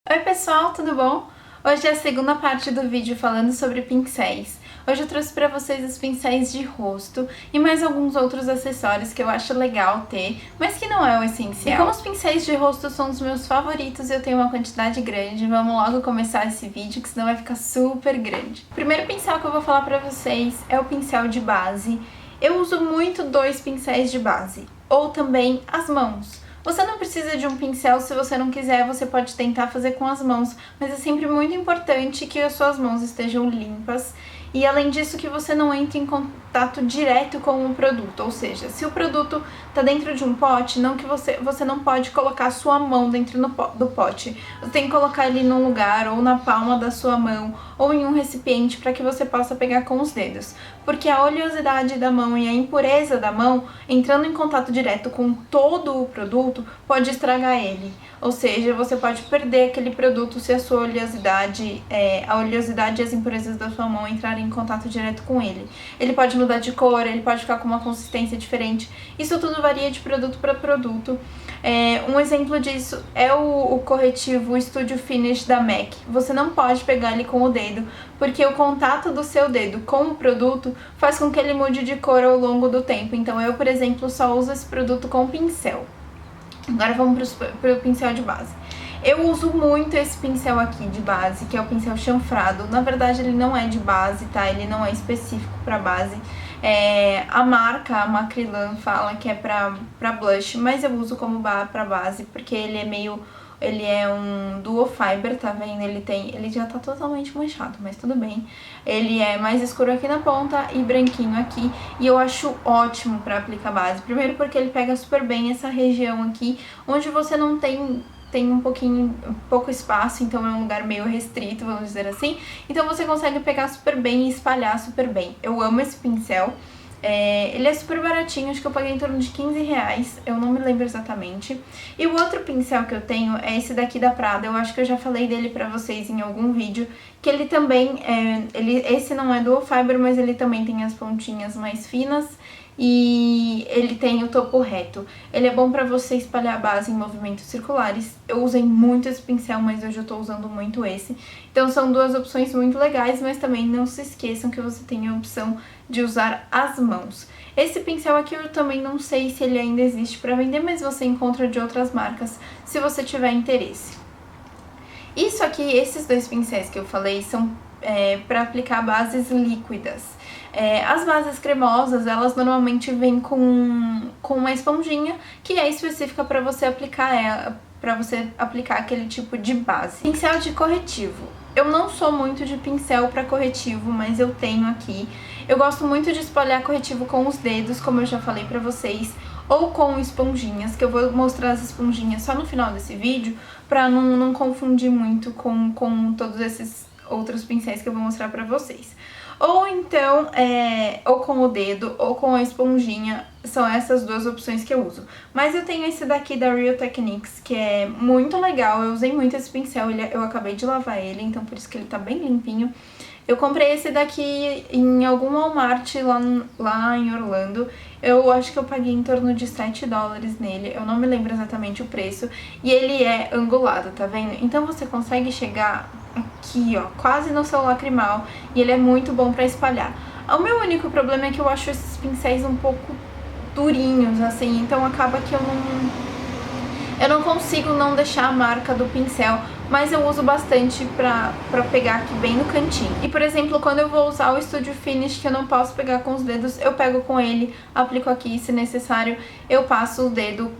Oi pessoal, tudo bom? Hoje é a segunda parte do vídeo falando sobre pincéis. Hoje eu trouxe para vocês os pincéis de rosto e mais alguns outros acessórios que eu acho legal ter, mas que não é o essencial. E como os pincéis de rosto são os meus favoritos e eu tenho uma quantidade grande, vamos logo começar esse vídeo que senão vai ficar super grande. O primeiro pincel que eu vou falar para vocês é o pincel de base. Eu uso muito dois pincéis de base, ou também as mãos. Você não precisa de um pincel, se você não quiser, você pode tentar fazer com as mãos, mas é sempre muito importante que as suas mãos estejam limpas e além disso que você não entre em contato direto com o produto, ou seja, se o produto está dentro de um pote, não que você não pode colocar a sua mão dentro do pote, você tem que colocar ele num lugar ou na palma da sua mão ou em um recipiente para que você possa pegar com os dedos, porque a oleosidade da mão e a impureza da mão entrando em contato direto com todo o produto pode estragar ele, ou seja, você pode perder aquele produto se a sua oleosidade, a oleosidade e as impurezas da sua mão entrarem em contato direto com ele. Ele pode mudar de cor, ele pode ficar com uma consistência diferente, isso tudo varia de produto para produto. Um exemplo disso é o corretivo Studio Finish da MAC. Você não pode pegar ele com o dedo, porque o contato do seu dedo com o produto faz com que ele mude de cor ao longo do tempo. Então eu, por exemplo, só uso esse produto com pincel. Agora vamos para o pincel de base. Eu uso muito esse pincel aqui de base, que é o pincel chanfrado. Na verdade ele não é de base, tá? Ele não é específico para base. A marca, a Macrylan, fala que é pra blush, mas eu uso como pra base, porque ele é um duo fiber, tá vendo? Ele já tá totalmente manchado, mas tudo bem. Ele é mais escuro aqui na ponta e branquinho aqui, e eu acho ótimo pra aplicar base. Primeiro porque ele pega super bem essa região aqui, onde você não tem pouco espaço, então é um lugar meio restrito, vamos dizer assim. Então você consegue pegar super bem e espalhar super bem. Eu amo esse pincel. Ele é super baratinho, acho que eu paguei em torno de 15 reais, eu não me lembro exatamente. E o outro pincel que eu tenho é esse daqui da Prada, eu acho que eu já falei dele pra vocês em algum vídeo, que ele também, esse não é dual fiber, mas ele também tem as pontinhas mais finas e ele tem o topo reto. Ele é bom pra você espalhar a base em movimentos circulares. Eu usei muito esse pincel, mas hoje eu tô usando muito esse. Então são duas opções muito legais, mas também não se esqueçam que você tem a opção de usar as mãos. Esse pincel aqui eu também não sei se ele ainda existe pra vender, mas você encontra de outras marcas se você tiver interesse. Isso aqui, esses dois pincéis que eu falei, são para aplicar bases líquidas. As bases cremosas, elas normalmente vêm com uma esponjinha que é específica para você aplicar aquele tipo de base. Pincel de corretivo. Eu não sou muito de pincel para corretivo, mas eu tenho aqui. Eu gosto muito de espalhar corretivo com os dedos, como eu já falei pra vocês, ou com esponjinhas, que eu vou mostrar as esponjinhas só no final desse vídeo, pra não confundir muito com todos esses outros pincéis que eu vou mostrar pra vocês. Ou então, ou com o dedo, ou com a esponjinha, são essas duas opções que eu uso. Mas eu tenho esse daqui da Real Techniques, que é muito legal, eu usei muito esse pincel, eu acabei de lavar ele, então por isso que ele tá bem limpinho. Eu comprei esse daqui em algum Walmart lá em Orlando. Eu acho que eu paguei em torno de 7 dólares nele, eu não me lembro exatamente o preço. E ele é angulado, tá vendo? Então você consegue chegar aqui, ó, quase no seu lacrimal. E ele é muito bom pra espalhar. O meu único problema é que eu acho esses pincéis um pouco durinhos, assim. Então acaba que eu não consigo não deixar a marca do pincel, mas eu uso bastante pra pegar aqui bem no cantinho. E, por exemplo, quando eu vou usar o Studio Finish, que eu não posso pegar com os dedos, eu pego com ele, aplico aqui, se necessário, eu passo o dedo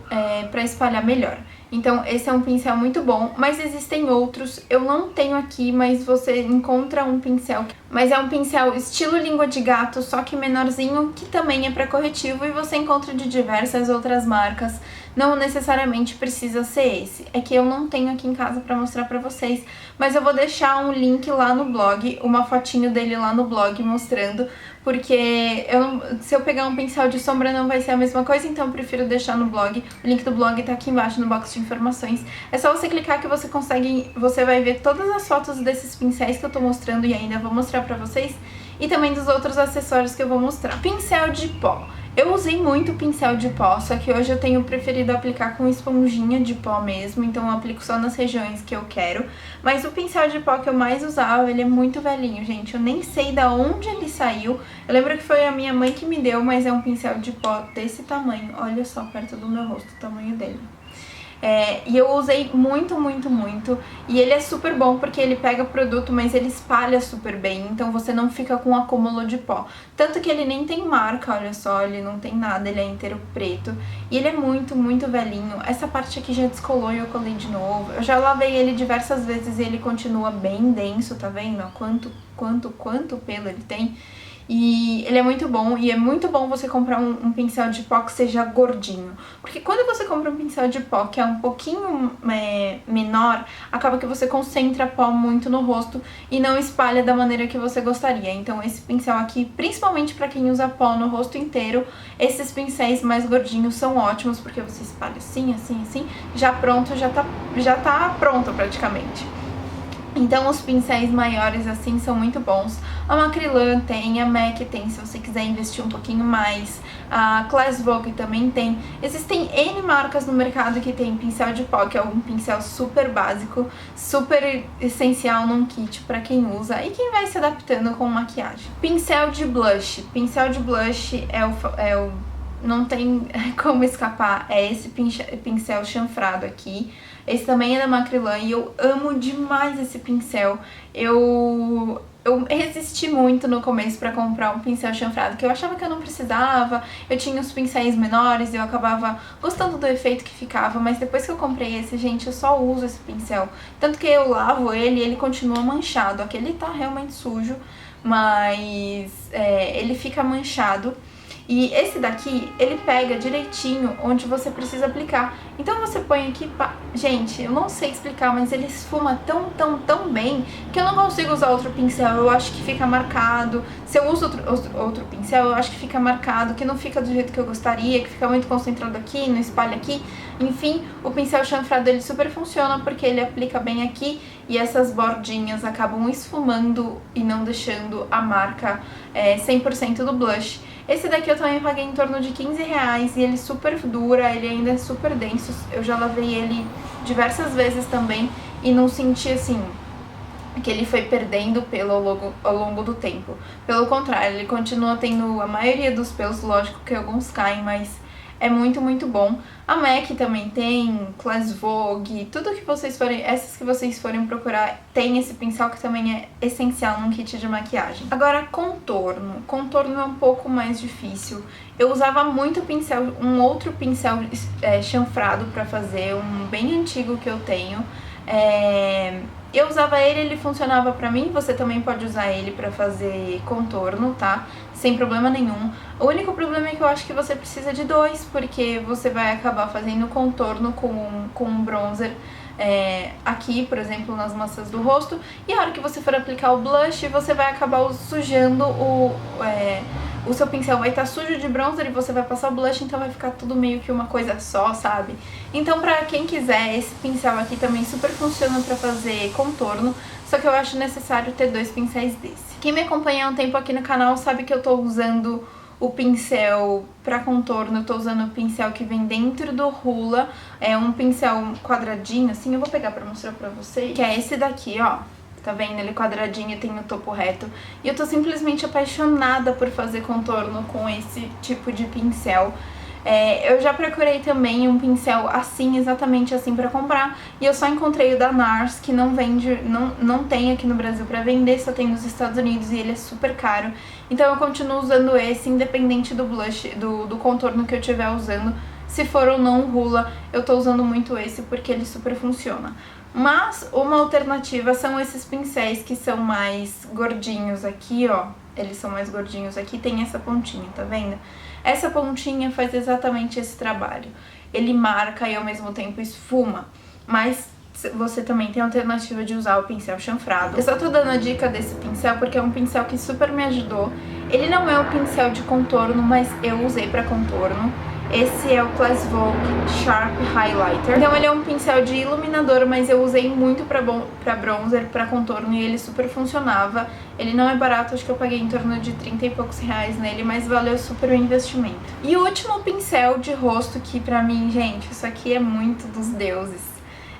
pra espalhar melhor. Então, esse é um pincel muito bom, mas existem outros, eu não tenho aqui, mas você encontra um pincel, mas é um pincel estilo língua de gato, só que menorzinho, que também é para corretivo e você encontra de diversas outras marcas, não necessariamente precisa ser esse. É que eu não tenho aqui em casa para mostrar para vocês, mas eu vou deixar um link lá no blog, uma fotinho dele lá no blog mostrando, porque se eu pegar um pincel de sombra não vai ser a mesma coisa, então eu prefiro deixar no blog. O link do blog tá aqui embaixo no box de informações. É só você clicar que você vai ver todas as fotos desses pincéis que eu tô mostrando e ainda vou mostrar pra vocês, e também dos outros acessórios que eu vou mostrar. Pincel de pó. Eu usei muito pincel de pó, só que hoje eu tenho preferido aplicar com esponjinha de pó mesmo, então eu aplico só nas regiões que eu quero. Mas o pincel de pó que eu mais usava, ele é muito velhinho, gente, eu nem sei da onde ele saiu. Eu lembro que foi a minha mãe que me deu, mas é um pincel de pó desse tamanho, olha só perto do meu rosto o tamanho dele. E eu usei muito, muito, muito. E ele é super bom porque ele pega o produto, mas ele espalha super bem. Então você não fica com um acúmulo de pó. Tanto que ele nem tem marca, olha só, ele não tem nada, ele é inteiro preto. E ele é muito, muito velhinho. Essa parte aqui já descolou e eu colei de novo. Eu já lavei ele diversas vezes e ele continua bem denso, tá vendo? Quanto pelo ele tem. E ele é muito bom, e é muito bom você comprar um pincel de pó que seja gordinho. Porque quando você compra um pincel de pó que é um pouquinho menor, acaba que você concentra pó muito no rosto e não espalha da maneira que você gostaria. Então esse pincel aqui, principalmente pra quem usa pó no rosto inteiro, esses pincéis mais gordinhos são ótimos, porque você espalha assim, assim, assim, já pronto, já tá pronto praticamente. Então os pincéis maiores assim são muito bons. A Macrylan tem, a MAC tem, se você quiser investir um pouquinho mais. A Class Vogue também tem. Existem N marcas no mercado que tem pincel de pó, que é um pincel super básico, super essencial num kit pra quem usa e quem vai se adaptando com maquiagem. Pincel de blush. Pincel de blush não tem como escapar, é esse pincel chanfrado aqui. Esse também é da Macrylan e eu amo demais esse pincel. Eu resisti muito no começo pra comprar um pincel chanfrado, que eu achava que eu não precisava, eu tinha os pincéis menores e eu acabava gostando do efeito que ficava, mas depois que eu comprei esse, gente, eu só uso esse pincel. Tanto que eu lavo ele e ele continua manchado. Aqui ele tá realmente sujo, mas ele fica manchado. E esse daqui, ele pega direitinho onde você precisa aplicar. Então você põe aqui, gente, eu não sei explicar, mas ele esfuma tão bem que eu não consigo usar outro pincel, eu acho que fica marcado. Se eu uso outro pincel, eu acho que fica marcado, que não fica do jeito que eu gostaria, que fica muito concentrado aqui, não espalha aqui. Enfim, o pincel chanfrado ele super funciona porque ele aplica bem aqui e essas bordinhas acabam esfumando e não deixando a marca 100% do blush. Esse daqui eu também paguei em torno de R$15 e ele super dura, ele ainda é super denso. Eu já lavei ele diversas vezes também e não senti assim que ele foi perdendo pelo ao longo do tempo. Pelo contrário, ele continua tendo a maioria dos pelos, lógico que alguns caem, mas é muito, muito bom. A MAC também tem, Class Vogue, tudo que vocês forem, essas que vocês forem procurar, tem esse pincel que também é essencial num kit de maquiagem. Agora, contorno. Contorno é um pouco mais difícil. Eu usava muito pincel, um outro pincel chanfrado pra fazer, um bem antigo que eu tenho. Eu usava ele funcionava pra mim, você também pode usar ele pra fazer contorno, tá? Sem problema nenhum. O único problema é que eu acho que você precisa de dois, porque você vai acabar fazendo contorno com um bronzer aqui, por exemplo, nas maçãs do rosto, e a hora que você for aplicar o blush, você vai acabar sujando o seu pincel vai estar sujo de bronzer e você vai passar o blush, então vai ficar tudo meio que uma coisa só, sabe? Então pra quem quiser, esse pincel aqui também super funciona pra fazer contorno, só que eu acho necessário ter dois pincéis desse. Quem me acompanha há um tempo aqui no canal sabe que eu tô usando o pincel pra contorno, eu tô usando o pincel que vem dentro do Hoola, é um pincel quadradinho assim, eu vou pegar pra mostrar pra vocês, que é esse daqui, ó. Tá vendo? Ele quadradinho, tem o topo reto. E eu tô simplesmente apaixonada por fazer contorno com esse tipo de pincel. Eu já procurei também um pincel assim, exatamente assim pra comprar. E eu só encontrei o da NARS, que não vende, não tem aqui no Brasil pra vender, só tem nos Estados Unidos e ele é super caro. Então eu continuo usando esse, independente do blush, do contorno que eu estiver usando. Se for ou não o Hoola, eu tô usando muito esse porque ele super funciona. Mas uma alternativa são esses pincéis que são mais gordinhos aqui, ó. Eles são mais gordinhos aqui, tem essa pontinha, tá vendo? Essa pontinha faz exatamente esse trabalho. Ele marca e ao mesmo tempo esfuma, mas você também tem a alternativa de usar o pincel chanfrado. Eu só tô dando a dica desse pincel porque é um pincel que super me ajudou. Ele não é um pincel de contorno, mas eu usei pra contorno. Esse é o Class Vogue Sharp Highlighter. Então ele é um pincel de iluminador, mas eu usei muito pra bronzer, pra contorno, e ele super funcionava. Ele não é barato, acho que eu paguei em torno de 30 e poucos reais nele, mas valeu super o investimento. E o último pincel de rosto que pra mim, gente, isso aqui é muito dos deuses.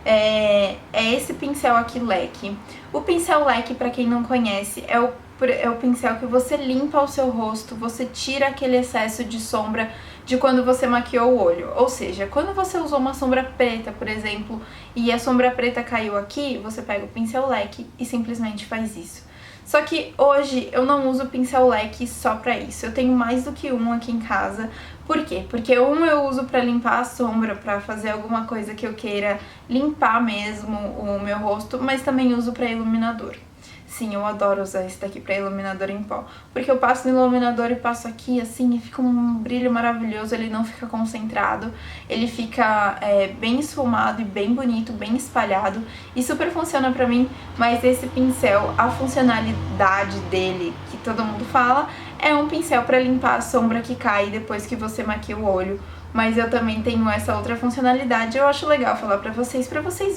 É esse pincel aqui, leque. O pincel leque, pra quem não conhece, é o pincel que você limpa o seu rosto, você tira aquele excesso de sombra de quando você maquiou o olho. Ou seja, quando você usou uma sombra preta, por exemplo, e a sombra preta caiu aqui, você pega o pincel leque e simplesmente faz isso. Só que hoje eu não uso pincel leque só pra isso, eu tenho mais do que um aqui em casa. Por quê? Porque um eu uso pra limpar a sombra, pra fazer alguma coisa que eu queira limpar mesmo o meu rosto, mas também uso pra iluminador. Sim, eu adoro usar esse daqui pra iluminador em pó, porque eu passo no iluminador e passo aqui assim e fica um brilho maravilhoso, ele não fica concentrado, ele fica bem esfumado e bem bonito, bem espalhado, e super funciona pra mim. Mas esse pincel, a funcionalidade dele, que todo mundo fala, é um pincel pra limpar a sombra que cai depois que você maquia o olho. Mas eu também tenho essa outra funcionalidade, eu acho legal falar pra vocês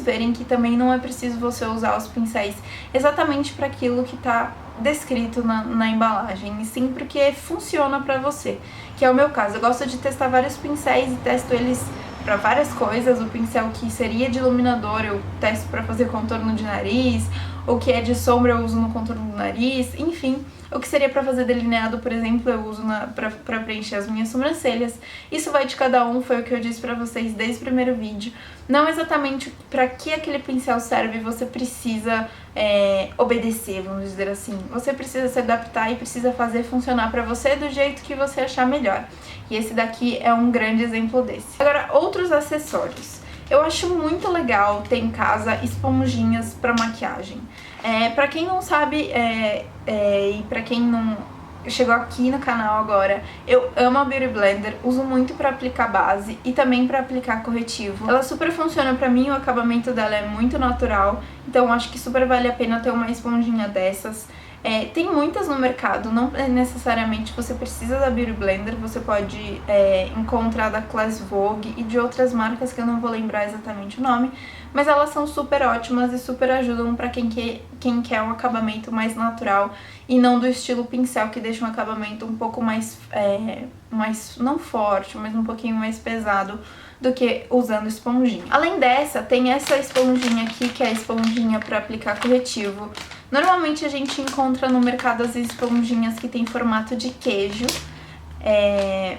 verem que também não é preciso você usar os pincéis exatamente para aquilo que tá descrito na embalagem, e sim porque funciona pra você, que é o meu caso. Eu gosto de testar vários pincéis e testo eles pra várias coisas. O pincel que seria de iluminador eu testo pra fazer contorno de nariz, o que é de sombra eu uso no contorno do nariz, enfim. O que seria pra fazer delineado, por exemplo, eu uso pra preencher as minhas sobrancelhas. Isso vai de cada um, foi o que eu disse pra vocês desde o primeiro vídeo. Não exatamente pra que aquele pincel serve, você precisa obedecer, vamos dizer assim. Você precisa se adaptar e precisa fazer funcionar pra você do jeito que você achar melhor. E esse daqui é um grande exemplo desse. Agora, outros acessórios. Eu acho muito legal ter em casa esponjinhas pra maquiagem. Pra quem não sabe, e pra quem não chegou aqui no canal agora, eu amo a Beauty Blender, uso muito pra aplicar base e também pra aplicar corretivo. Ela super funciona pra mim, o acabamento dela é muito natural, então acho que super vale a pena ter uma esponjinha dessas. Tem muitas no mercado, não necessariamente você precisa da Beauty Blender, você pode encontrar da Class Vogue e de outras marcas que eu não vou lembrar exatamente o nome, mas elas são super ótimas e super ajudam pra quem quer um acabamento mais natural e não do estilo pincel, que deixa um acabamento um pouco mais não forte, mas um pouquinho mais pesado do que usando esponjinha. Além dessa, tem essa esponjinha aqui, que é a esponjinha pra aplicar corretivo. Normalmente a gente encontra no mercado as esponjinhas que tem formato de queijo,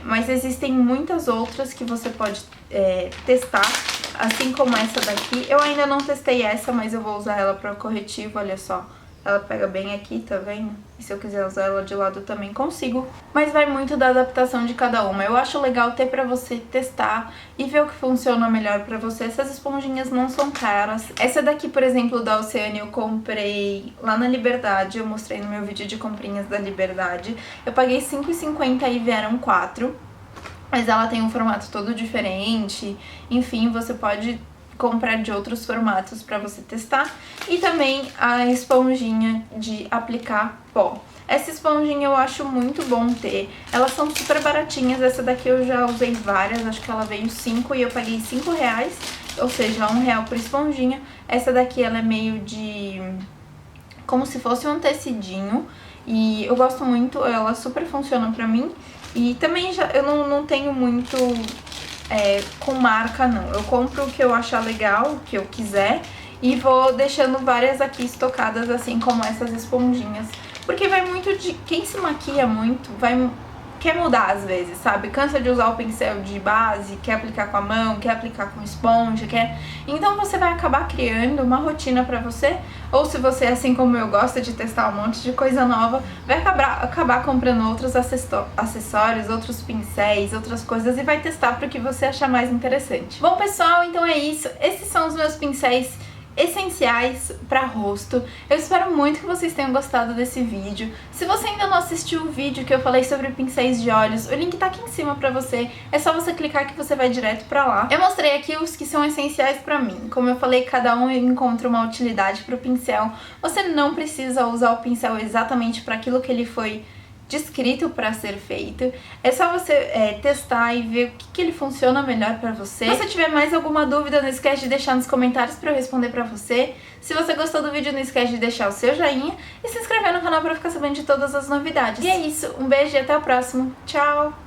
mas existem muitas outras que você pode testar, assim como essa daqui. Eu ainda não testei essa, mas eu vou usar ela para corretivo, olha só. Ela pega bem aqui, tá vendo? E se eu quiser usar ela de lado também consigo. Mas vai muito da adaptação de cada uma. Eu acho legal ter pra você testar e ver o que funciona melhor pra você. Essas esponjinhas não são caras. Essa daqui, por exemplo, da Oceania, eu comprei lá na Liberdade. Eu mostrei no meu vídeo de comprinhas da Liberdade. Eu paguei R$5,50 e vieram 4. Mas ela tem um formato todo diferente. Enfim, você pode comprar de outros formatos pra você testar. E também a esponjinha de aplicar pó. Essa esponjinha eu acho muito bom ter. Elas são super baratinhas. Essa daqui eu já usei várias, acho que ela veio 5 e eu paguei R$5, ou seja, R$1 por esponjinha. Essa daqui ela é meio de como se fosse um tecidinho e eu gosto muito, ela super funciona pra mim. E também eu não tenho muito com marca não, eu compro o que eu achar legal, o que eu quiser, e vou deixando várias aqui estocadas, assim como essas esponjinhas, porque vai muito de quem se maquia muito, quer mudar às vezes, sabe? Cansa de usar o pincel de base, quer aplicar com a mão, quer aplicar com esponja, Então você vai acabar criando uma rotina pra você, ou se você, assim como eu, gosta de testar um monte de coisa nova, vai acabar comprando outros acessórios, outros pincéis, outras coisas, e vai testar pro que você achar mais interessante. Bom, pessoal, então é isso. Esses são os meus pincéis essenciais para rosto. Eu espero muito que vocês tenham gostado desse vídeo. Se você ainda não assistiu o vídeo que eu falei sobre pincéis de olhos, o link tá aqui em cima pra você. É só você clicar que você vai direto pra lá. Eu mostrei aqui os que são essenciais pra mim. Como eu falei, cada um encontra uma utilidade pro pincel. Você não precisa usar o pincel exatamente para aquilo que ele foi descrito para ser feito. É só você testar e ver o que ele funciona melhor para você. Se você tiver mais alguma dúvida, não esquece de deixar nos comentários para eu responder para você. Se você gostou do vídeo, não esquece de deixar o seu joinha e se inscrever no canal para ficar sabendo de todas as novidades. E é isso, um beijo e até o próximo. Tchau!